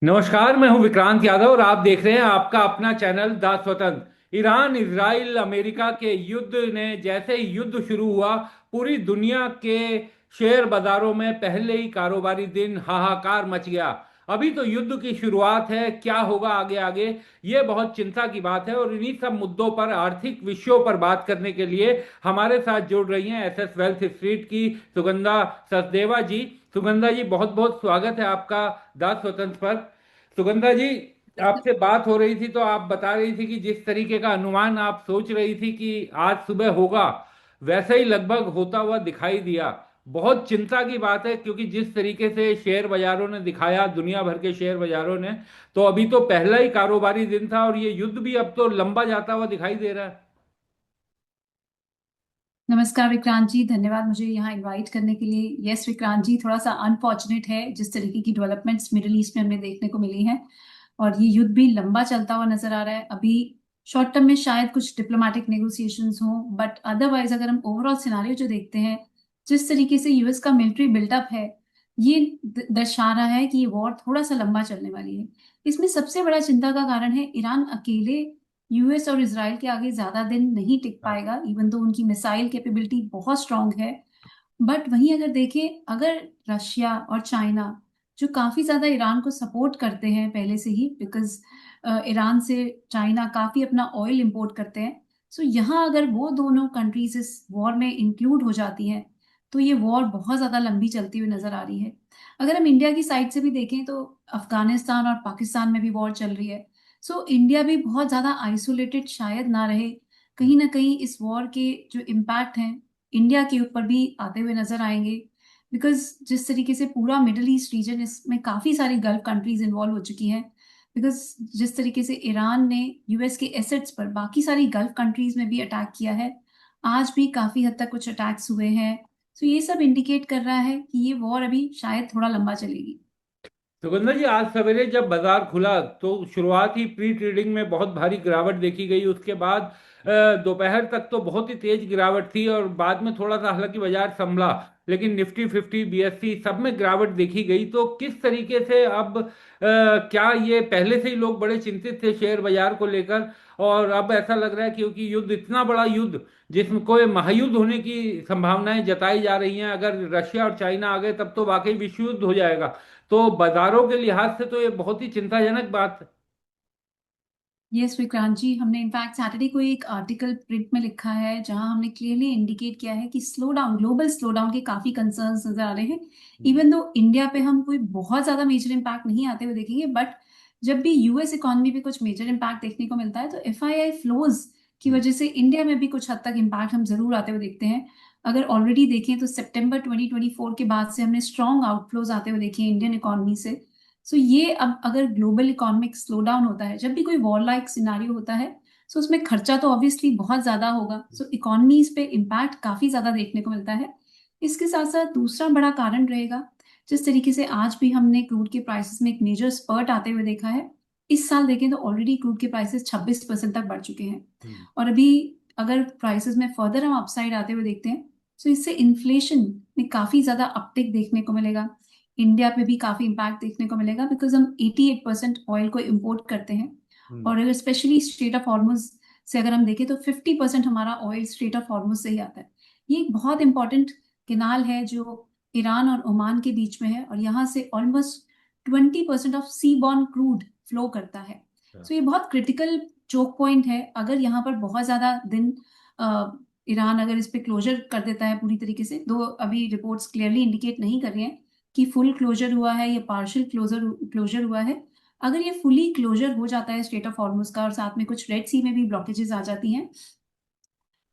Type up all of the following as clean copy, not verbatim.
नमस्कार। मैं हूं विक्रांत यादव और आप देख रहे हैं आपका अपना चैनल द स्वतंत्र। ईरान इजराइल अमेरिका के युद्ध ने जैसे ही युद्ध शुरू हुआ, पूरी दुनिया के शेयर बाजारों में पहले ही कारोबारी दिन हाहाकार मच गया। अभी तो युद्ध की शुरुआत है, क्या होगा आगे आगे ये बहुत चिंता की बात है। और इन्हीं सब मुद्दों पर, आर्थिक विषयों पर बात करने के लिए हमारे साथ जुड़ रही हैं एसएस वेल्थ स्ट्रीट की सुगंधा सचदेवा जी। सुगंधा जी, बहुत बहुत स्वागत है आपका द स्वतंत्र पर। सुगंधा जी, आपसे बात हो रही थी तो आप बता रही थी कि जिस तरीके का अनुमान आप सोच रही थी कि आज सुबह होगा, वैसा ही लगभग होता हुआ दिखाई दिया। बहुत चिंता की बात है, क्योंकि जिस तरीके से शेयर बाजारों ने दिखाया, दुनिया भर के शेयर बाजारों ने, तो अभी तो पहला ही कारोबारी दिन था और ये युद्ध भी अब तो लंबा जाता हुआ दिखाई दे रहा है। नमस्कार विक्रांत जी, धन्यवाद मुझे यहाँ इनवाइट करने के लिए। यस विक्रांत जी, थोड़ा सा अनफॉर्चुनेट है जिस तरीके की डेवलपमेंट्स मिडिल ईस्ट में हमें देखने को मिली हैं। और ये युद्ध भी लंबा चलता हुआ नजर आ रहा है। अभी शॉर्ट टर्म में शायद कुछ डिप्लोमेटिक नेगोशिएशंस हों, बट अदरवाइज अगर हम ओवरऑल सिनारियो जो देखते हैं, जिस तरीके से यूएस का मिलिट्री बिल्डअप है, ये दर्शा रहा है कि ये वॉर थोड़ा सा लंबा चलने वाली है। इसमें सबसे बड़ा चिंता का कारण है ईरान अकेले यूएस और इसराइल के आगे ज्यादा दिन नहीं टिक पाएगा, इवन तो उनकी मिसाइल कैपेबिलिटी बहुत स्ट्रांग है। बट वहीं अगर देखें, अगर रशिया और चाइना, जो काफी ज्यादा ईरान को सपोर्ट करते हैं पहले से ही, बिकॉज ईरान से चाइना काफी अपना ऑयल इंपोर्ट करते हैं, सो यहाँ अगर वो दोनों कंट्रीज इस वॉर में इंक्लूड हो जाती हैं, तो ये वॉर बहुत ज्यादा लंबी चलती हुई नजर आ रही है। अगर हम इंडिया की साइड से भी देखें तो अफगानिस्तान और पाकिस्तान में भी वॉर चल रही है। सो इंडिया भी बहुत ज्यादा आइसोलेटेड शायद ना रहे। कहीं ना कहीं इस वॉर के जो इम्पैक्ट हैं इंडिया के ऊपर भी आते हुए नजर आएंगे। बिकॉज जिस तरीके से पूरा मिडिल ईस्ट रीजन, इसमें काफी सारी गल्फ कंट्रीज इन्वॉल्व हो चुकी हैं। बिकॉज जिस तरीके से ईरान ने यूएस के एसेट्स पर बाकी सारी गल्फ कंट्रीज में भी अटैक किया है, आज भी काफी हद तक कुछ अटैक्स हुए हैं। तो ये सब इंडिकेट कर रहा है कि ये वॉर अभी शायद थोड़ा लंबा चलेगी। सुगंधा जी, आज सवेरे जब बाजार खुला तो शुरुआत ही प्री ट्रेडिंग में बहुत भारी गिरावट देखी गई। उसके बाद दोपहर तक तो बहुत ही तेज गिरावट थी और बाद में थोड़ा सा हालांकि बाजार संभला, लेकिन निफ्टी 50 बीएससी सब में गिरावट देखी गई। तो किस तरीके से अब क्या ये पहले से ही लोग बड़े चिंतित थे शेयर बाजार को लेकर, और अब ऐसा लग रहा है क्योंकि युद्ध, इतना बड़ा युद्ध जिसमें कोई महायुद्ध होने की संभावनाएं जताई जा रही हैं, अगर रशिया और चाइना आ गए तब तो वाकई विश्व युद्ध हो जाएगा। तो बाजारों के लिहाज से तो ये बहुत ही चिंताजनक बात है। यस विक्रांत जी, हमने इनफैक्ट सैटरडे को एक आर्टिकल प्रिंट में लिखा है जहां हमने क्लियरली इंडिकेट किया है कि slow down, global slow down के काफी कंसर्न्स नजर आ रहे हैं। इवन दो इंडिया पे हम कोई बहुत ज्यादा मेजर इम्पैक्ट नहीं आते हुए देखेंगे, बट जब भी यूएस इकोनॉमी पे कुछ मेजर इम्पैक्ट देखने को मिलता है तो एफआईआई फ्लोज की वजह से इंडिया में भी कुछ हद तक इम्पैक्ट हम जरूर आते हुए देखते हैं। अगर ऑलरेडी देखें तो सितंबर 2024 के बाद से हमने स्ट्रॉन्ग आउटफ्लोज आते हुए देखे हैं इंडियन इकोनॉमी से। सो ये अब अगर ग्लोबल इकोनॉमिक स्लो डाउन होता है, जब भी कोई वॉर लाइक सिनारियो होता है, सो उसमें खर्चा तो ऑब्वियसली बहुत ज्यादा होगा, सो इकोनॉमीज पे इम्पैक्ट काफी ज्यादा देखने को मिलता है। इसके साथ साथ दूसरा बड़ा कारण रहेगा, जिस तरीके से आज भी हमने क्रूड के प्राइसेस में एक मेजर स्पर्ट आते हुए देखा है। इस साल देखें तो ऑलरेडी क्रूड के प्राइसेस 26% तक बढ़ चुके हैं। हम्म। और अभी अगर प्राइसेस में फर्दर हम अपसाइड आते हुए देखते हैं, तो इससे इन्फ्लेशन में काफी ज्यादा अपटिक देखने को मिलेगा। इंडिया पे भी काफी इम्पैक्ट देखने को मिलेगा, बिकॉज हम 88% ऑयल को इम्पोर्ट करते हैं। हम्म। और अगर स्पेशली स्ट्रेट ऑफ हॉर्मुज से अगर हम देखें तो 50% हमारा ऑयल स्ट्रेट ऑफ हॉर्मुज से ही आता है। ये एक बहुत इंपॉर्टेंट किनाल है जो ईरान और ओमान के बीच में है, और यहाँ से almost 20% of seaborne crude flow करता है। सो ये बहुत क्रिटिकल चोक पॉइंट है। अगर यहाँ पर बहुत ज्यादा दिन ईरान अगर इस पे क्लोजर कर देता है पूरी तरीके से, दो अभी रिपोर्ट्स क्लियरली इंडिकेट नहीं कर रही हैं कि फुल क्लोजर हुआ है या पार्शियल क्लोजर क्लोजर हुआ है। अगर ये फुली क्लोजर हो जाता है स्टेट ऑफ हॉर्मुज का, और साथ में कुछ रेड सी में भी ब्लॉकेजेस आ जाती हैं,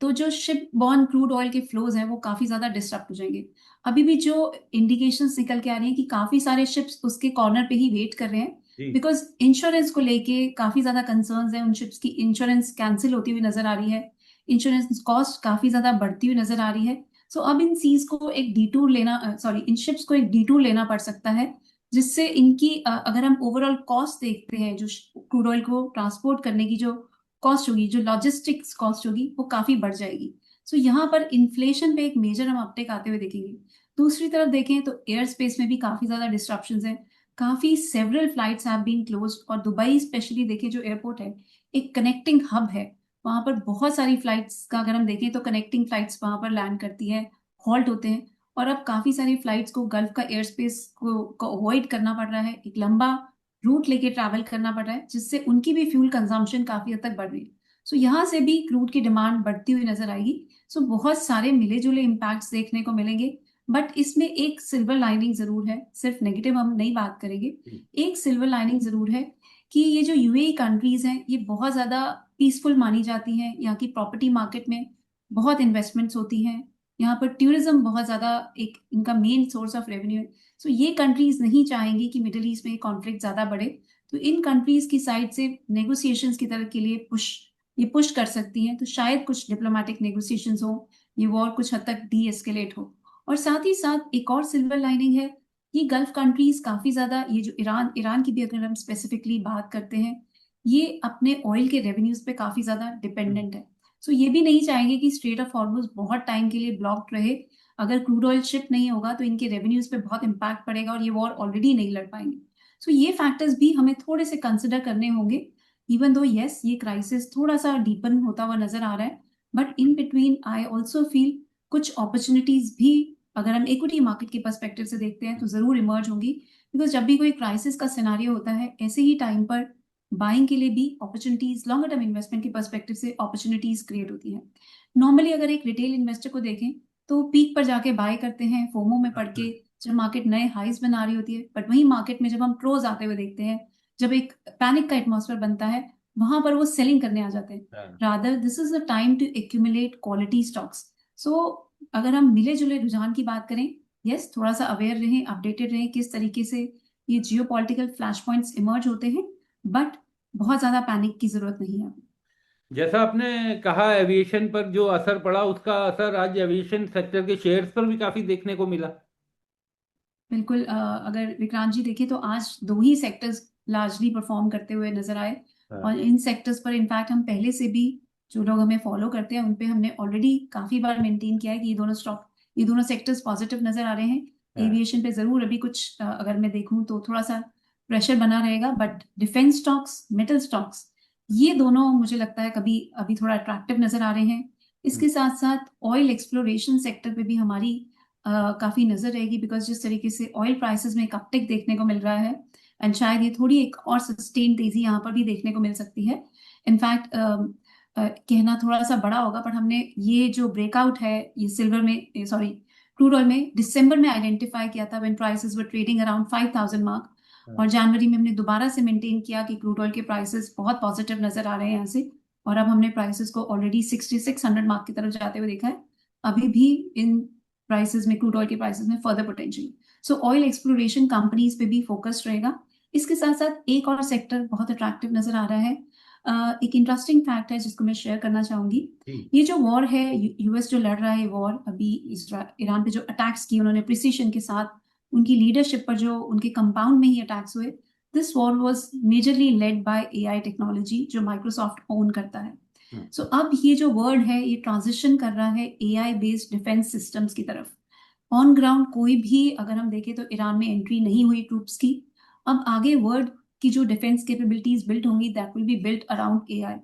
तो जो शिप बॉर्न क्रूड ऑयल के फ्लोज हैं वो काफी ज्यादा डिस्टर्ब हो जाएंगे। अभी भी जो इंडिकेशंस निकल के आ रही हैं कि काफी सारे शिप्स उसके कॉर्नर पे ही वेट कर रहे हैं, जी। बिकॉज इंश्योरेंस को लेके काफी ज्यादा कंसर्न्स हैं। उन शिप्स की इंश्योरेंस कैंसिल होती हुई नजर आ रही है, इंश्योरेंस कॉस्ट काफी ज्यादा बढ़ती हुई नजर आ रही है। सो अब इन सीज को एक डिटूर लेना, सॉरी, इन शिप्स को एक डिटूर लेना पड़ सकता है, जिससे इनकी अगर हम ओवरऑल कॉस्ट देखते हैं, जो क्रूड ऑयल को ट्रांसपोर्ट करने की जो कॉस्ट होगी, जो लॉजिस्टिक्स कॉस्ट होगी, वो काफी बढ़ जाएगी। सो यहाँ पर इन्फ्लेशन पे एक मेजर हम अपटेक आते हुए देखेंगे। दूसरी तरफ देखें तो एयर स्पेस में भी काफी ज्यादा डिस्ट्रप्शंस हैं। काफी several flights have been closed, और दुबई स्पेशली देखिए जो एयरपोर्ट है, एक कनेक्टिंग हब है। वहां पर बहुत सारी फ्लाइट्स का अगर हम देखें तो कनेक्टिंग फ्लाइट्स वहां पर लैंड करती है, हॉल्ट होते हैं। और अब काफी सारी फ्लाइट्स को गल्फ का एयर स्पेस को अवॉइड करना पड़ रहा है, एक लंबा रूट लेके ट्रैवल करना पड़ रहा है, जिससे उनकी भी फ्यूल कंजम्पशन काफी हद तक बढ़ रही है। सो यहाँ से भी क्रूड की डिमांड बढ़ती हुई नजर आएगी। सो बहुत सारे मिले जुले इम्पैक्ट्स देखने को मिलेंगे। बट इसमें एक सिल्वर लाइनिंग जरूर है, सिर्फ नेगेटिव हम नहीं बात करेंगे। एक सिल्वर लाइनिंग जरूर है कि ये जो यूएई कंट्रीज हैं ये बहुत ज्यादा पीसफुल मानी जाती हैं। यहाँ की प्रॉपर्टी मार्केट में बहुत इन्वेस्टमेंट्स होती हैं। यहाँ पर टूरिज्म बहुत ज्यादा एक इनका मेन सोर्स ऑफ रेवेन्यू है। सो ये कंट्रीज नहीं चाहेंगी कि मिडिल ईस्ट में कॉन्फ्लिक्ट ज्यादा बढ़े। तो इन कंट्रीज की साइड से नेगोशिएशंस की तरफ के लिए पुश कर सकती हैं। तो शायद कुछ डिप्लोमेटिक नेगोशिएशंस हो, ये वॉर कुछ हद तक डी एस्केलेट हो। और साथ ही साथ एक और सिल्वर लाइनिंग है, ये गल्फ कंट्रीज काफी ज्यादा, ये जो ईरान ईरान की भी अगर हम स्पेसिफिकली बात करते हैं, ये अपने ऑयल के रेवेन्यूज पे काफी ज्यादा डिपेंडेंट है। सो ये भी नहीं चाहेंगे कि स्ट्रेट ऑफ हॉर्मुज बहुत टाइम के लिए ब्लॉक्ड रहे। अगर क्रूड ऑयल शिप नहीं होगा तो इनके रेवेन्यूज पे बहुत इंपैक्ट पड़ेगा, और ये वॉर ऑलरेडी नहीं लड़ पाएंगे। सो ये फैक्टर्स भी हमें थोड़े से कंसिडर करने होंगे। इवन दो यस ये क्राइसिस थोड़ा सा डीपन होता हुआ नजर आ रहा है, but in between I also feel कुछ अपॉर्चुनिटीज भी अगर हम इक्विटी मार्केट के पर्सपेक्टिव से देखते हैं तो जरूर इमर्ज होंगी। बिकॉज जब भी कोई क्राइसिस का सिनारियो होता है, ऐसे ही टाइम पर बाइंग के लिए भी अपॉर्चुनिटीज, लॉन्गर टर्म इन्वेस्टमेंट के पर्सपेक्टिव से अपॉर्चुनिटीज क्रिएट होती है। नॉर्मली अगर एक रिटेल इन्वेस्टर को देखें तो पीक पर जाके बाय करते हैं, फोमो में पड़ के, जब मार्केट नए हाइज बना रही होती है। बट वही मार्केट में जब हम क्लोज आते हुए देखते हैं, जब एक पैनिक का एटमॉस्फेयर बनता है, वहां पर वो सेलिंग करने आ जाते हैं। Rather this is the time to accumulate quality stocks. So अगर हम मिले जुले रुझान की बात करें, यस थोड़ा सा अवेयर रहें, अपडेटेड रहें किस तरीके से ये जियो पॉलिटिकल फ्लैश पॉइंट्स इमर्ज होते हैं। बट बहुत ज्यादा पैनिक की जरूरत नहीं है। जैसा आपने कहा एविएशन पर जो असर पड़ा, उसका असर आज एविएशन सेक्टर के शेयर्स पर भी काफी देखने को मिला। बिल्कुल, अगर विक्रांत जी देखें तो आज दो ही सेक्टर्स लार्जली परफॉर्म करते हुए नजर आए। हाँ। और इन सेक्टर्स पर इनफैक्ट हम पहले से भी, जो लोग हमें फॉलो करते हैं उन पे हमने ऑलरेडी काफी बार मेंटेन किया है कि ये दोनों सेक्टर्स पॉजिटिव नजर आ रहे हैं। हाँ। एविएशन पे जरूर अभी कुछ अगर मैं देखूं तो थोड़ा सा प्रेशर बना रहेगा, but defence stocks, metal stocks, ये दोनों मुझे लगता है कभी अभी थोड़ा अट्रैक्टिव नजर आ रहे हैं। इसके साथ साथ ऑयल एक्सप्लोरेशन सेक्टर पे भी हमारी काफी नजर रहेगी, बिकॉज जिस तरीके से ऑयल प्राइसेस में एक अपटिक देखने को मिल रहा है, एंड शायद ये थोड़ी एक और सस्टेन तेजी यहाँ पर भी देखने को मिल सकती है। इनफैक्ट कहना थोड़ा सा बड़ा होगा, पर हमने ये जो ब्रेकआउट है ये सिल्वर में, सॉरी क्रूड ऑयल में दिसंबर में आइडेंटिफाई किया था when prices were trading around 5000 mark. और जनवरी में हमने दोबारा से मेंटेन किया कि क्रूड ऑयल के प्राइसेस बहुत पॉजिटिव नजर आ रहे हैं यहाँ से। और अब हमने प्राइसेस को ऑलरेडी 6600 मार्क की तरफ जाते हुए देखा है। अभी भी इन प्राइसेस में, क्रूड ऑयल के प्राइसेस में फर्दर पोटेंशियल। सो ऑयल एक्सप्लोरेशन कंपनीज पे भी फोकस्ड रहेगा। इसके साथ साथ एक और सेक्टर बहुत अट्रैक्टिव नजर आ रहा है। एक इंटरेस्टिंग फैक्ट है जिसको मैं शेयर करना चाहूंगी। ये जो वॉर है, यूएस जो लड़ रहा है वॉर अभी, ईरान पे जो अटैक्स किए उन्होंने प्रिसीशन के साथ, उनकी लीडरशिप पर जो उनके कंपाउंड में ही अटैक्स हुए, this war was majorly led by AI technology जो माइक्रोसॉफ्ट ओन करता है। सो अब ये जो वर्ड है ये ट्रांजिशन कर रहा है एआई बेस्ड डिफेंस सिस्टम्स की तरफ। ऑन ग्राउंड कोई भी अगर हम देखें तो ईरान में एंट्री नहीं हुई ट्रूप्स की। अब आगे वर्ल्ड की जो डिफेंस कैपेबिलिटीज बिल्ड होंगी, that will be built around AI.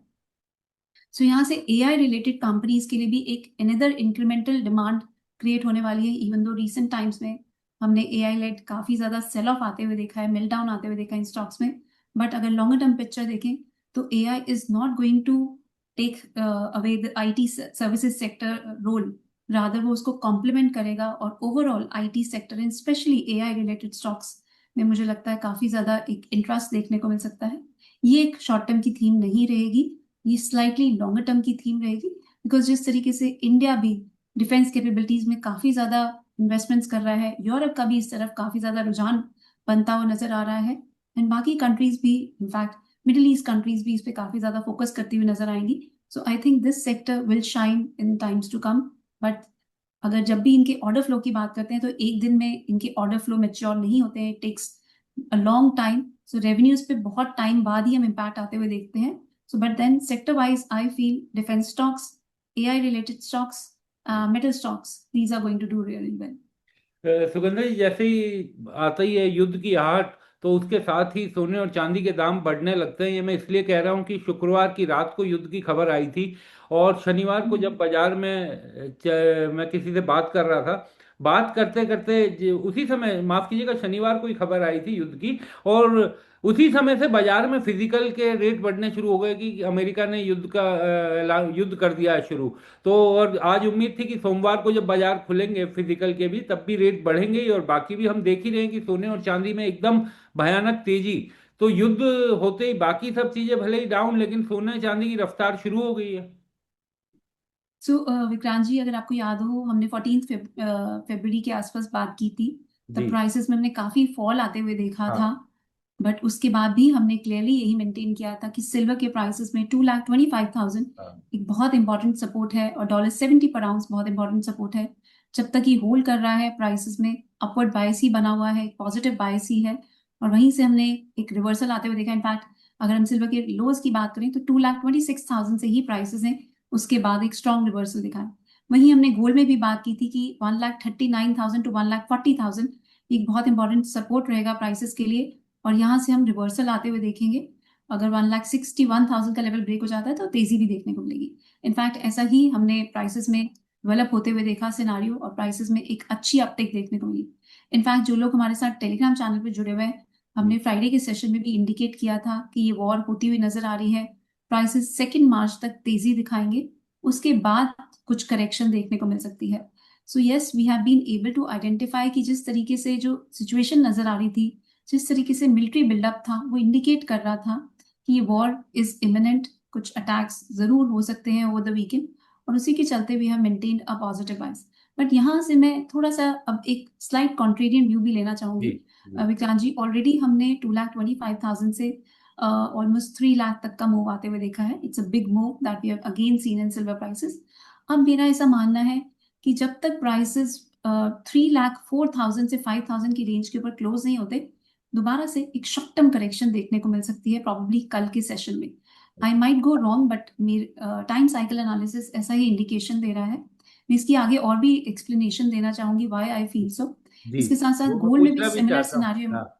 So यहाँ से एआई रिलेटेड कंपनीज के लिए भी एक अनदर इंक्रीमेंटल डिमांड क्रिएट होने वाली है। इवन दो रिसेंट टाइम्स में हमने एआई लेड काफी ज्यादा सेल ऑफ आते हुए देखा है, मेल्ट डाउन आते हुए देखा है इन स्टॉक्स में। बट अगर लॉन्गर टर्म पिक्चर देखें तो AI is not going to take away the IT services sector role, rather वो उसको कॉम्प्लीमेंट करेगा। और overall IT sector and specially AI related stocks में मुझे लगता है काफी ज्यादा एक इंटरेस्ट देखने को मिल सकता है। ये एक शॉर्ट टर्म की थीम नहीं रहेगी, ये स्लाइटली लॉन्गर टर्म की थीम रहेगी। बिकॉज जिस तरीके से इंडिया भी डिफेंस कैपेबिलिटीज में काफी ज्यादा इन्वेस्टमेंट्स कर रहा है, यूरोप का भी इस तरफ काफी ज्यादा रुझान बनता हुआ नजर आ रहा है, एंड बाकी कंट्रीज भी, इनफैक्ट मिडिल ईस्ट कंट्रीज भी इस पे काफी ज्यादा फोकस करती हुई नजर आएंगी। So I think this sector will shine in times to come. But अगर जब भी इनके ऑर्डर फ्लो की बात करते हैं तो एक दिन में इनके ऑर्डर फ्लो मेच्योर नहीं होते हैं, takes a long time. So revenues पे बहुत टाइम बाद ही हम इम्पैक्ट आते हुए देखते हैं। So, but then sector-wise, I feel defense stocks, AI-related stocks, metal stocks, these are going to do really well. Sugandha जी, जैसे ही आता ही है युद्ध की आहट, तो उसके साथ ही सोने और चांदी के दाम बढ़ने लगते हैं। ये मैं इसलिए कह रहा हूँ कि शुक्रवार की रात को युद्ध की खबर आई थी, और शनिवार को जब बाजार में मैं किसी से बात कर रहा था, बात करते करते उसी समय, माफ कीजिएगा, शनिवार को ही खबर आई थी युद्ध की, और उसी समय से बाजार में फिजिकल के रेट बढ़ने शुरू हो गए कि अमेरिका ने युद्ध कर दिया है शुरू। तो और आज उम्मीद थी कि सोमवार को जब बाजार खुलेंगे फिजिकल के भी, तब भी रेट बढ़ेंगे ही, और बाकी भी हम देख ही रहे हैं कि सोने और चांदी में एकदम भयानक तेजी। तो युद्ध होते ही बाकी सब चीजें भले ही डाउन, लेकिन सोने चांदी की रफ्तार शुरू हो गई है। सो विक्रांत जी, अगर आपको याद हो, हमने 14 फरवरी के आसपास बात की थी। तब जी। प्राइसेस में हमने काफी फॉल आते हुए देखा था। हाँ। बट उसके बाद भी हमने क्लियरली यही मेंटेन किया था कि सिल्वर के प्राइसेस में 2,25,000 हाँ। एक बहुत इंपॉर्टेंट सपोर्ट है, और $70 पर आउंस बहुत इंपॉर्टेंट सपोर्ट है। जब तक ये होल्ड कर रहा है प्राइसेस में, अपवर्ड बायस ही बना हुआ है, पॉजिटिव बायस ही है। और वहीं से हमने एक रिवर्सल आते हुए देखा। इनफैक्ट अगर हम सिल्वर के लोज की बात करें तो 2,26,000 से ही प्राइसेस हैं, उसके बाद एक स्ट्रॉन्ग रिवर्सल दिखा है। वहीं हमने गोल्ड में भी बात की थी कि 1,39,000 टू 1,40,000 एक बहुत इंपॉर्टेंट सपोर्ट रहेगा प्राइसेस के लिए, और यहाँ से हम रिवर्सल आते हुए देखेंगे। अगर 1,61,000 का लेवल ब्रेक हो जाता है तो तेजी भी देखने को मिलेगी। इनफैक्ट ऐसा ही हमने प्राइसेस में डेवलप होते हुए देखा सिनारियो, और प्राइसेस में एक अच्छी अपटेक देखने को मिली। इनफैक्ट जो लोग हमारे साथ टेलीग्राम चैनल पर जुड़े हुए हैं, हमने फ्राइडे के सेशन में भी इंडिकेट किया था कि ये वॉर होती हुई नजर आ रही है। प्राइसेस 2 मार्च तक तेजी दिखाएंगे, उसके बाद कुछ करेक्शन देखने को मिल सकती है। So yes, we have been able to identify कि जिस तरीके से जो सिचुएशन नजर आ रही थी, जिस तरीके से मिलिट्री बिल्डअप था, वो इंडिकेट कर रहा था कि ये वॉर इज इमिनेंट, कुछ अटैक्स जरूर हो सकते हैं ओवर द वीकेंड, और उसी के चलते we have maintained a positive bias. But यहाँ से मैं थोड़ा सा अब एक स्लाइट कॉन्ट्रेरियन व्यू भी लेना जी। चाहूंगी। जी। विक्रांत जी, ऑलरेडी हमने 2,25,000 से ऑलमोस्ट 3 लाख तक का मूव आते हुए देखा है। It's a big move that we have again seen in silver prices. अब मेरा ऐसा मानना है कि जब तक प्राइसेस 3,04,000 से 5,000 की रेंज के ऊपर क्लोज नहीं होते, दोबारा से एक शॉर्ट टर्म करेक्शन देखने को मिल सकती है, प्रॉब्ली कल के सेशन में। I might go wrong, but मेरे टाइम साइकिल एनालिसिस ऐसा ही इंडिकेशन दे रहा है। मैं इसकी आगे और भी एक्सप्लेनेशन देना चाहूंगी व्हाई आई फील सो। जी। इसके साथ साथ वो मैं गोल्ड में भी पूछना भी सिमिलर चाहता हूँ। सिनारियो, हाँ।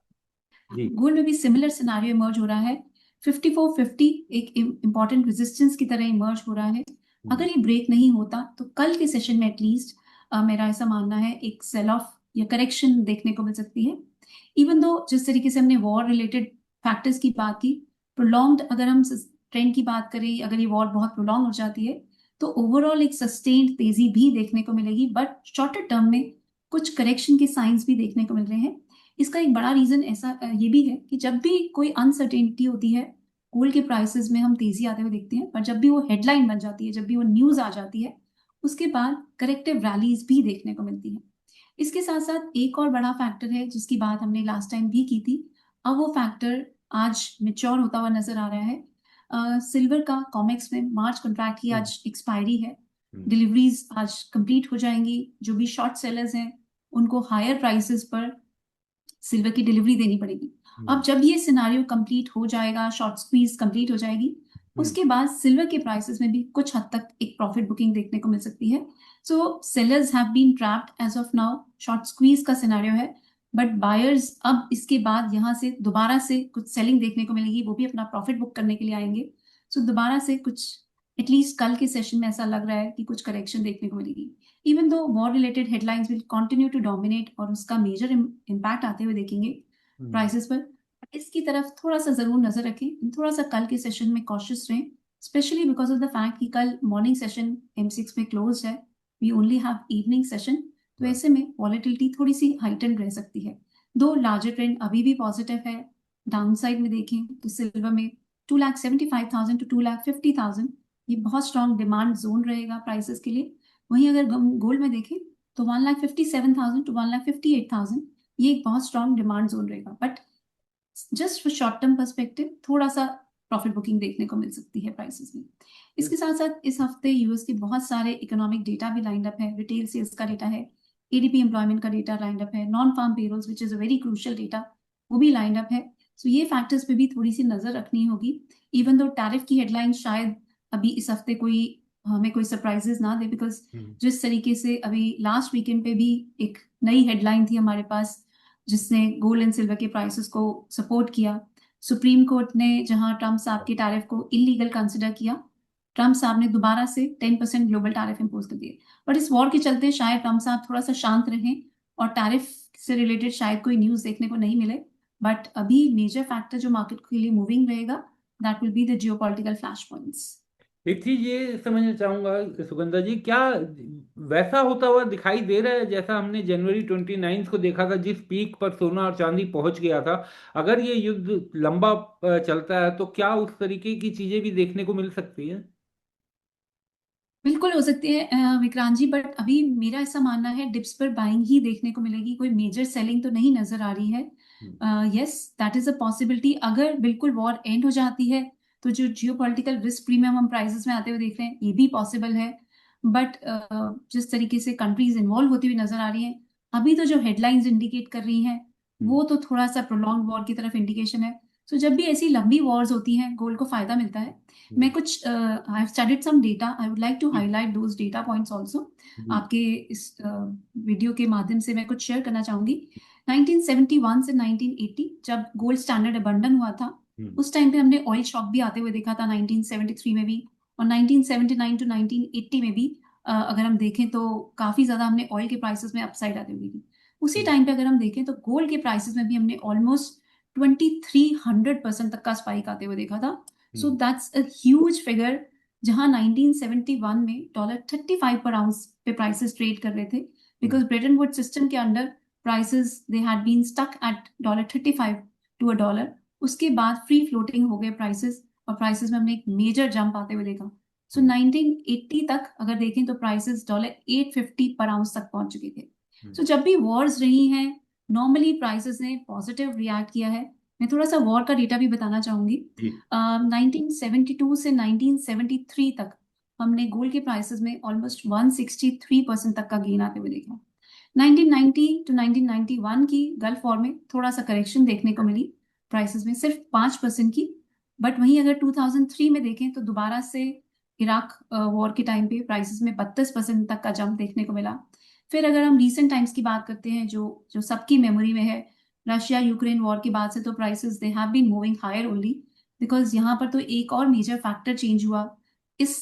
जी। गोल्ड में भी सिमिलर सिनारियो इमर्ज हो रहा है। 5450 एक इंपॉर्टेंट रेजिस्टेंस की तरह इमर्ज हो रहा है। अगर ये ब्रेक नहीं होता तो कल के सेशन में एटलीस्ट मेरा ऐसा मानना है एक सेल ऑफ या करेक्शन देखने को मिल सकती है। इवन दो जिस तरीके से हमने वॉर रिलेटेड फैक्टर्स की बात की, प्रोलॉन्ग्ड अगर हम ट्रेंड की बात करें, अगर ये वॉर बहुत प्रोलॉन्ग हो जाती है तो ओवरऑल एक सस्टेन्ड तेजी भी देखने को मिलेगी, बट शॉर्टर टर्म में कुछ करेक्शन के साइंस भी देखने को मिल रहे हैं। इसका एक बड़ा रीजन ऐसा ये भी है कि जब भी कोई अनसर्टेनिटी होती है, गोल्ड के प्राइसेस में हम तेजी आते हुए देखते हैं, पर जब भी वो हेडलाइन बन जाती है, जब भी वो न्यूज आ जाती है, उसके बाद करेक्टिव रैलीज भी देखने को मिलती है। इसके साथ साथ एक और बड़ा फैक्टर है जिसकी बात हमने लास्ट टाइम भी की थी। अब वो फैक्टर आज मेच्योर होता हुआ नजर आ रहा है। सिल्वर का कॉमेक्स में मार्च कॉन्ट्रैक्ट की हम्म। आज एक्सपायरी है। हम्म। डिलीवरीज आज कंप्लीट हो जाएंगी। जो भी शॉर्ट सेलर्स हैं उनको हायर प्राइसेस पर सिल्वर की डिलीवरी देनी पड़ेगी। अब हम्म। जब ये सिनारियो कंप्लीट हो जाएगा, शॉर्ट स्क्वीज कंप्लीट हो जाएगी, हम्म। उसके बाद सिल्वर के प्राइसेस में भी कुछ हद तक एक प्रॉफिट बुकिंग देखने को मिल सकती है। So sellers have been trapped as of now, short squeeze का सिनारियो है। बट बायर्स अब इसके बाद यहाँ से दोबारा से कुछ सेलिंग देखने को मिलेगी, वो भी अपना प्रॉफिट बुक करने के लिए आएंगे। सो दोबारा से कुछ, एटलीस्ट कल के सेशन में ऐसा लग रहा है कि कुछ करेक्शन देखने को मिलेगी। Even though war related headlines will continue to dominate और उसका मेजर इम्पैक्ट आते हुए देखेंगे हम्म। प्राइसेस पर, इसकी तरफ थोड़ा सा जरूर नजर रखें, थोड़ा सा कल के सेशन में कॉशियस रहें, specially because of the fact कि कल मॉर्निंग सेशन M6 में क्लोज है। We only have evening session. तो हाँ। ऐसे में वॉलेटिलिटी थोड़ी सी हाइटन रह सकती है। दो लार्जर ट्रेंड अभी भी पॉजिटिव है। डाउन साइड में देखें तो सिल्वर में 2,75,000 टू 2,50,000 ये बहुत स्ट्रॉन्ग डिमांड जोन रहेगा प्राइसेस के लिए। वहीं अगर गोल्ड में देखें तो 1,57,000 टू 1,58,000 ये एक बहुत स्ट्रॉन्ग डिमांड जोन रहेगा। But just for short term perspective थोड़ा सा प्रॉफिट बुकिंग देखने को मिल सकती है प्राइसेस में। इसके साथ साथ इस हफ्ते यूएस के बहुत सारे इकोनॉमिक डेटा भी लाइंड अप है। रिटेल सेल्स का डेटा है, एडीपी एम्प्लॉयमेंट का डेटा लाइंड अप है, non farm payrolls which is a very crucial data, वो भी लाइंड अप है। सो ये फैक्टर्स पे भी थोड़ी सी नजर रखनी होगी। इवन दो टैरिफ की हेडलाइन शायद अभी इस हफ्ते कोई हमें कोई सरप्राइजेस ना दे, बिकॉज हम्म। जिस तरीके से अभी लास्ट वीकेंड पे भी एक नई हेडलाइन थी हमारे पास जिसने गोल्ड एंड सिल्वर के प्राइसेस को सपोर्ट किया। सुप्रीम कोर्ट ने जहां ट्रम्प साहब के टैरिफ को इलीगल कंसिडर किया, ट्रम्प साहब ने दोबारा से 10% ग्लोबल टैरिफ इंपोज कर दिए। बट इस वॉर के चलते शायद ट्रम्प साहब थोड़ा सा शांत रहें और टैरिफ से रिलेटेड शायद कोई न्यूज देखने को नहीं मिले। बट अभी मेजर फैक्टर जो मार्केट के लिए मूविंग रहेगा, that will be the geopolitical flash points. एक चीज ये समझना चाहूंगा सुगंधा जी, क्या वैसा होता हुआ दिखाई दे रहा है जैसा हमने जनवरी 29 को देखा था, जिस पीक पर सोना और चांदी पहुंच गया था? अगर ये युद्ध लंबा चलता है तो क्या उस तरीके की चीजें भी देखने को मिल सकती है? बिल्कुल हो सकती है विक्रांत जी, बट अभी मेरा ऐसा मानना है डिप्स पर बाइंग ही देखने को मिलेगी, कोई मेजर सेलिंग तो नहीं नजर आ रही है। Hmm. Yes, that is a possibility. अगर बिल्कुल वॉर एंड हो जाती है तो जो जियोपॉलिटिकल रिस्क प्रीमियम हम प्राइसेस में आते हुए देख रहे हैं, ये भी पॉसिबल है। बट जिस तरीके से कंट्रीज इन्वॉल्व होती हुई नजर आ रही हैं, अभी तो जो हेडलाइंस इंडिकेट कर रही हैं हम्म। वो तो थोड़ा सा प्रोलॉन्ग वॉर की तरफ इंडिकेशन है। तो जब भी ऐसी लंबी वॉर्स होती हैं, गोल्ड को फायदा मिलता है। मैं हम्म। कुछ I have studied some data, I would like to जी। Highlight those data points also. जी। आपके इस वीडियो के माध्यम से मैं कुछ शेयर करना चाहूंगी। 1971 से 1980 जब गोल्ड स्टैंडर्ड अबंडन हुआ था, हम्म। उस टाइम पे हमने ऑयल शॉक भी आते हुए देखा था 1973 में भी, और 1979 टू 1980 में भी। अगर हम देखें तो काफी ज्यादा हमने ऑयल के प्राइसेस में अपसाइड आते हुए देखी। उसी हम्म। टाइम पे अगर हम देखें तो गोल्ड के प्राइसेस में भी हमने ऑलमोस्ट 2300% तक का स्पाइक आते हुए देखा था। So hmm. That's a huge figure. जहां 1971 में $35 पर आउंस पे प्राइसेस ट्रेड कर रहे थे, hmm. Because Bretton Wood system के under prices they had been stuck at $35 to a dollar. उसके बाद फ्री फ्लोटिंग हो गए प्राइसेस, और प्राइसेस में हमने एक मेजर जंप आते हुए देखा। सो हम्म। 1980 तक अगर देखें तो प्राइसेस $850 पर आउंस तक पहुंच चुके थे। हम्म। सो जब भी वॉर्स रही हैं, नॉर्मली प्राइसेस ने पॉजिटिव रिएक्ट किया है। मैं थोड़ा सा वॉर का डेटा भी बताना चाहूंगी। जी। 1972 से 1973 तक हमने गोल्ड के प्राइसेस में ऑलमोस्ट 163% तक का गेन आते हुए देखा। 1990 टू 1991 की गल्फ वॉर में थोड़ा सा करेक्शन देखने को मिली प्राइसेस में, सिर्फ 5% की। बट वहीं अगर 2003 में देखें तो दोबारा से इराक वॉर के टाइम पे प्राइसेस में 32% तक का जंप देखने को मिला। फिर अगर हम रीसेंट टाइम्स की बात करते हैं, जो जो सबकी मेमोरी में है, रशिया यूक्रेन वॉर के बाद से तो prices they have been moving higher only, because यहाँ पर तो एक और मेजर फैक्टर चेंज हुआ। इस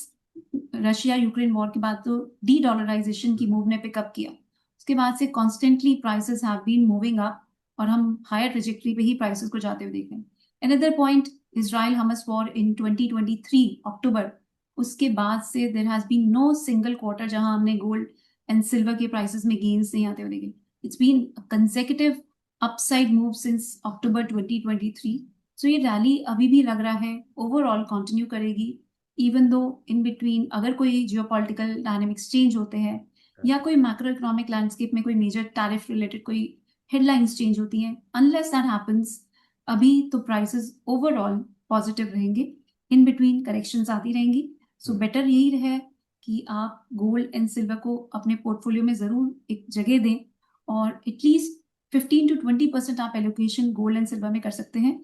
रशिया यूक्रेन वॉर के बाद तो डी डॉलराइजेशन की मूव ने पिकअप किया। उसके बाद से constantly prices have been moving up, और हम हायर ट्रेजेक्टरी पे ही प्राइसेस को जाते हुए देख रहे हैं। Another point, Israel Hamas war in 2023 October, उसके बाद से there has been no single quarter जहां हमने गोल्ड एंड सिल्वर के प्राइसेस में गेन्स नहीं आते हुए देखे। It's been consecutive upside move since October 2023। So ये रैली अभी भी लग रहा है ओवरऑल कंटिन्यू करेगी, इवन दो इन बिटवीन अगर कोई जियोपॉलिटिकल डायनेमिक्स चेंज होते हैं या कोई मैक्रो इकोनॉमिक लैंडस्केप में कोई मेजर टैरिफ रिलेटेड कोई हेडलाइंस चेंज होती हैं। अनलेस दैट हैपेंस, अभी तो प्राइसेस ओवरऑल पॉजिटिव रहेंगे, इन बिटवीन करेक्शंस आती रहेंगी। सो बेटर यही रहे कि आप गोल्ड एंड सिल्वर को अपने पोर्टफोलियो में जरूर एक जगह दें, और एटलीस्ट 15 to 20% आप एलोकेशन गोल्ड एंड सिल्वर में कर सकते हैं।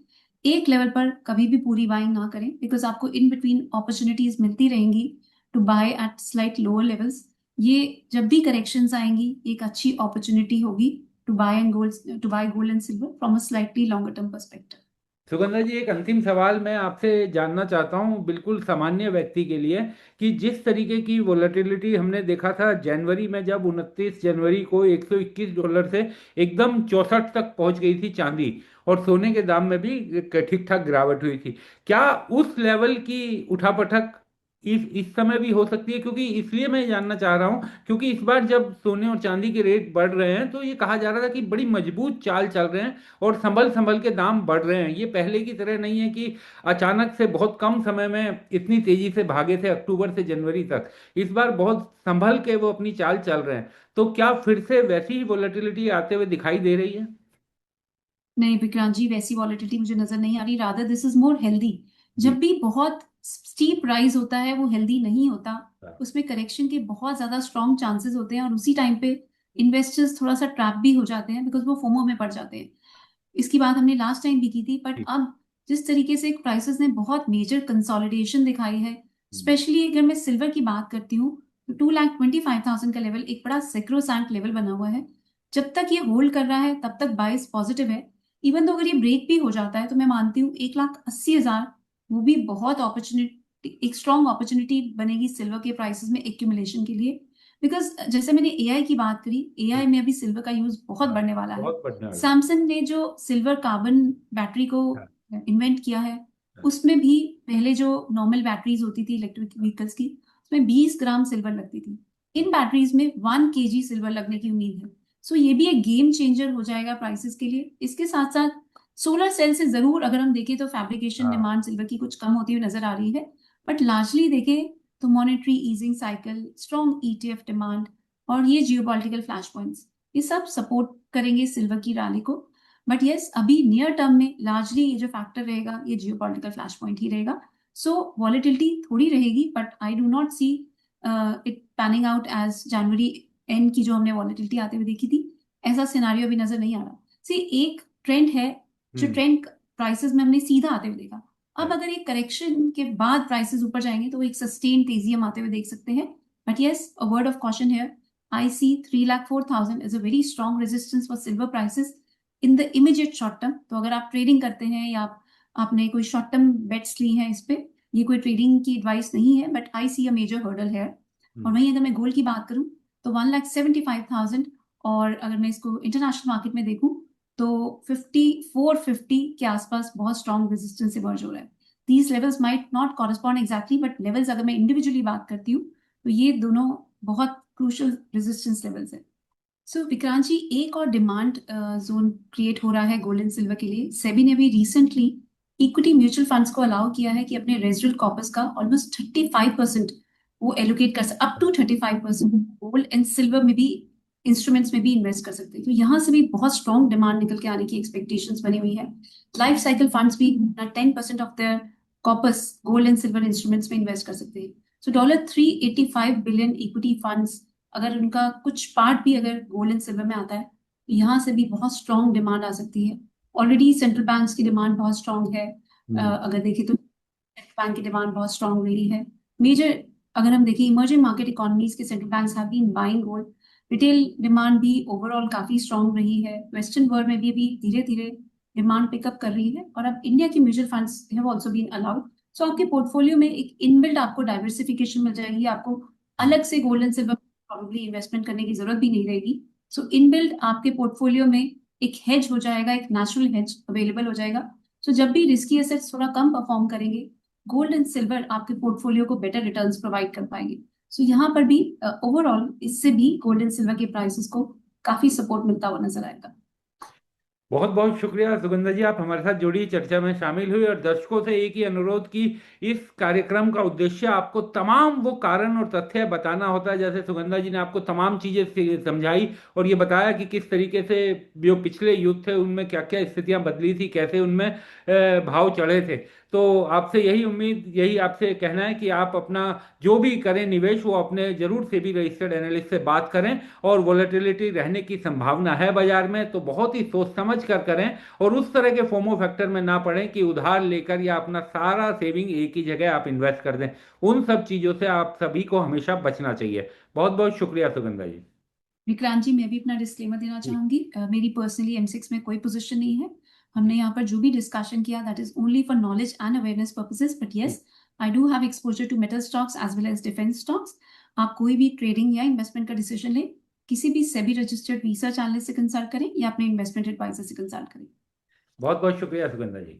एक लेवल पर कभी भी पूरी बाइंग ना करें, बिकॉज आपको इन बिटवीन अपॉर्चुनिटीज मिलती रहेंगी to buy at slight lower levels. ये जब भी करेक्शंस आएंगी, एक अच्छी अपॉर्चुनिटी होगी to buy gold and silver from a slightly longer term perspective. Sugandha ji, एक अंतिम सवाल मैं आपसे जानना चाहता हूं, बिल्कुल सामान्य व्यक्ति के लिए, कि जिस तरीके की वोलेटिलिटी हमने देखा था जनवरी में, जब 29 जनवरी को $121 से एकदम 64 तक पहुंच गई थी चांदी, और सोने के दाम में भी ठीक ठाक गिरावट हुई थी, क्या उस लेवल की उठापटक इस समय भी हो सकती है? क्योंकि इसलिए मैं जानना चाह रहा हूं क्योंकि इस बार जब सोने और चांदी के रेट बढ़ रहे हैं तो ये कहा जा रहा था कि बड़ी मजबूत चाल चल रहे हैं और संभल संभल के दाम बढ़ रहे हैं। ये पहले की तरह नहीं है कि अचानक से बहुत कम समय में इतनी तेजी से भागे थे अक्टूबर से जनवरी तक। इस बार बहुत संभल के वो अपनी चाल चल रहे हैं। तो क्या फिर से वैसी ही वोलेटिलिटी आते हुए दिखाई दे रही है? नहीं विक्रांत जी, वैसी वॉलेटिलिटी मुझे नजर नहीं आ रही, rather this is more healthy. जी। जब भी बहुत स्टीप राइज होता है वो हेल्दी नहीं होता, हाँ। उसमें करेक्शन के बहुत ज्यादा स्ट्रॉन्ग चांसेस होते हैं, और उसी टाइम पे इन्वेस्टर्स थोड़ा सा ट्रैप भी हो जाते हैं, बिकॉज वो फोमो में पड़ जाते हैं। इसकी बात हमने लास्ट टाइम भी की थी, बट जी। अब जिस तरीके से प्राइसेस ने बहुत मेजर कंसोलिडेशन दिखाई है, हम्म। स्पेशली अगर मैं सिल्वर की बात करती हूँ, तो 2,25,000 का लेवल एक बड़ा सेक्रोसैंक्ट लेवल बना हुआ है। जब तक ये होल्ड कर रहा है तब तक बायस पॉजिटिव है। इवन तो अगर ये ब्रेक भी हो जाता है तो मैं मानती हूँ 1,80,000 वो भी बहुत अपॉर्चुनिटी, एक स्ट्रॉन्ग अपॉर्चुनिटी बनेगी सिल्वर के प्राइसेस में एक्यूमुलेशन के लिए। बिकॉज जैसे मैंने एआई की बात करी, एआई में अभी सिल्वर का यूज बहुत हाँ, बढ़ने वाला है। बहुत बढ़िया वाला। सैमसंग ने जो सिल्वर कार्बन बैटरी को हाँ, इन्वेंट किया है, हाँ, उसमें भी पहले जो नॉर्मल बैटरीज होती थी इलेक्ट्रिक व्हीकल्स की, उसमें 20 ग्राम सिल्वर लगती थी। इन बैटरीज में 1 kg सिल्वर लगने की उम्मीद है। सो ये भी एक गेम चेंजर हो जाएगा प्राइसेस के लिए। इसके साथ साथ सोलर सेल से जरूर अगर हम देखें तो फैब्रिकेशन हाँ, डिमांड सिल्वर की कुछ कम होती हुई नजर आ रही है। बट लार्जली देखें तो monetary easing cycle, strong ETF demand और ये जियोपॉलिटिकल फ्लैश पॉइंट्स, ये सब सपोर्ट करेंगे सिल्वर की रैली को। बट यस, अभी नियर टर्म में लार्जली ये जो फैक्टर रहेगा ये जियोपॉलिटिकल फ्लैश पॉइंट ही रहेगा। सो वॉलेटिलिटी थोड़ी रहेगी, but I do not see it panning out as January end की जो हमने वॉलेटिलिटी आते हुए देखी थी, ऐसा सिनारियो अभी नजर नहीं आ रहा। सी एक ट्रेंड है जो हम्म, ट्रेंड प्राइसेस में हमने सीधा आते हुए देखा। अब right, अगर एक करेक्शन के बाद प्राइसेस ऊपर जाएंगे तो वो एक सस्टेन तेजी हम आते हुए देख सकते हैं। But yes, a word of caution here, I see 3,04,000 is a very strong resistance for silver prices in the immediate short term. तो अगर आप ट्रेडिंग करते हैं या आपने कोई शॉर्ट टर्म बेट्स ली हैं इस पे, ये कोई ट्रेडिंग की एडवाइस नहीं है, but I see a major hurdle है। और हम्म, वहीं अगर मैं गोल्ड की बात करूं तो 1,75,000, और अगर मैं इसको इंटरनेशनल मार्केट में देखूं तो 5450 के आसपास बहुत स्ट्रॉन्ग रेजिस्टेंस इमर्ज हो रहा है। These levels might not correspond exactly, but levels अगर मैं इंडिविजुअली बात करती हूँ तो ये दोनों बहुत क्रूशियल रेजिस्टेंस लेवल्स है। सो विक्रांत जी, एक और डिमांड जोन क्रिएट हो रहा है गोल्ड एंड सिल्वर के लिए। सेबी ने भी रिसेंटली इक्विटी म्यूचुअल फंड्स को अलाउ किया है कि अपने रेजिडुअल कॉर्पस का ऑलमोस्ट 35% वो एलोकेट कर सकते, up to 35% gold and silver में भी, इंस्ट्रूमेंट्स में भी इन्वेस्ट कर सकते हैं। तो यहाँ से भी बहुत स्ट्रॉन्ग डिमांड निकल के आने की एक्सपेक्टेशंस बनी हुई है। लाइफ साइकिल फंड्स भी अपना 10% of their corpus gold and silver instruments में इन्वेस्ट कर सकते हैं। सो $385 बिलियन इक्विटी फंड्स, अगर उनका कुछ पार्ट भी अगर गोल्ड एंड सिल्वर में आता है तो यहाँ से भी बहुत स्ट्रॉन्ग डिमांड आ सकती है। ऑलरेडी सेंट्रल बैंक्स की डिमांड बहुत स्ट्रॉन्ग है। हम्म, अगर देखें तो सेंट्रल बैंक की डिमांड बहुत स्ट्रॉन्ग रही है। मेजर अगर हम देखें इमर्जिंग मार्केट इकोनॉमीज के central banks have been buying gold. Retail demand भी ओवरऑल काफी स्ट्रॉन्ग रही है। वेस्टर्न वर्ल्ड में भी अभी धीरे धीरे डिमांड पिकअप कर रही है, और अब इंडिया की mutual funds have also been allowed. So आपके पोर्टफोलियो में एक इनबिल्ट आपको डाइवर्सिफिकेशन मिल जाएगी। आपको अलग से gold and silver probably investment करने की जरूरत भी नहीं रहेगी। सो इनबिल्ट आपके पोर्टफोलियो में एक हेज हो जाएगा, एक नेचुरल हेज अवेलेबल हो जाएगा। सो जब भी रिस्की एसेट्स थोड़ा कम परफॉर्म करेंगे, गोल्ड एंड सिल्वर आपके पोर्टफोलियो को बेटर रिटर्न्स प्रोवाइड कर पाएंगे। सो यहाँ पर भी ओवरऑल इससे भी गोल्ड एंड सिल्वर के प्राइसेस को काफी सपोर्ट मिलता हुआ नजर आएगा। बहुत बहुत शुक्रिया सुगंधा जी, आप हमारे साथ जुड़ी, चर्चा में शामिल हुई और दर्शकों से एक ही अनुरोध की, इस कार्यक्रम का उद्देश्य आपको तमाम वो कारण और तथ्य बताना होता है, जैसे सुगंधा जी ने आपको तमाम चीजें समझाई और ये बताया कि किस तरीके से जो पिछले युद्ध थे उनमें क्या क्या स्थितियां बदली थी, कैसे उनमें भाव चढ़े थे। तो आपसे यही उम्मीद, यही आपसे कहना है कि आप अपना जो भी करें निवेश वो अपने जरूर से भी रजिस्टर्ड एनालिस्ट से बात करें, और वोलेटिलिटी रहने की संभावना है बाजार में तो बहुत ही सोच समझ कर करें, और उस तरह के फोमो फैक्टर में ना पड़ें कि उधार लेकर या अपना सारा सेविंग एक ही जगह आप इन्वेस्ट कर दें। उन सब चीजों से आप सभी को हमेशा बचना चाहिए। बहुत बहुत शुक्रिया सुगंधा जी। विक्रांत जी, मैं भी अपना डिस्क्लेमर देना जी, चाहूंगी। मेरी पर्सनली एम6 में कोई पोजीशन नहीं है। हमने यहाँ पर जो भी डिस्कशन किया that is only for knowledge and awareness purposes. But जी, yes, I do have exposure to metal stocks as well as defence stocks. आप कोई भी ट्रेडिंग या इन्वेस्टमेंट का डिसीजन लें, किसी भी सेबी रजिस्टर्ड रिसर्च एनालिस्ट से कंसल्ट करें या अपने इन्वेस्टमेंट एडवाइजर से कंसल्ट करें। बहुत बहुत शुक्रिया सुगंधा जी।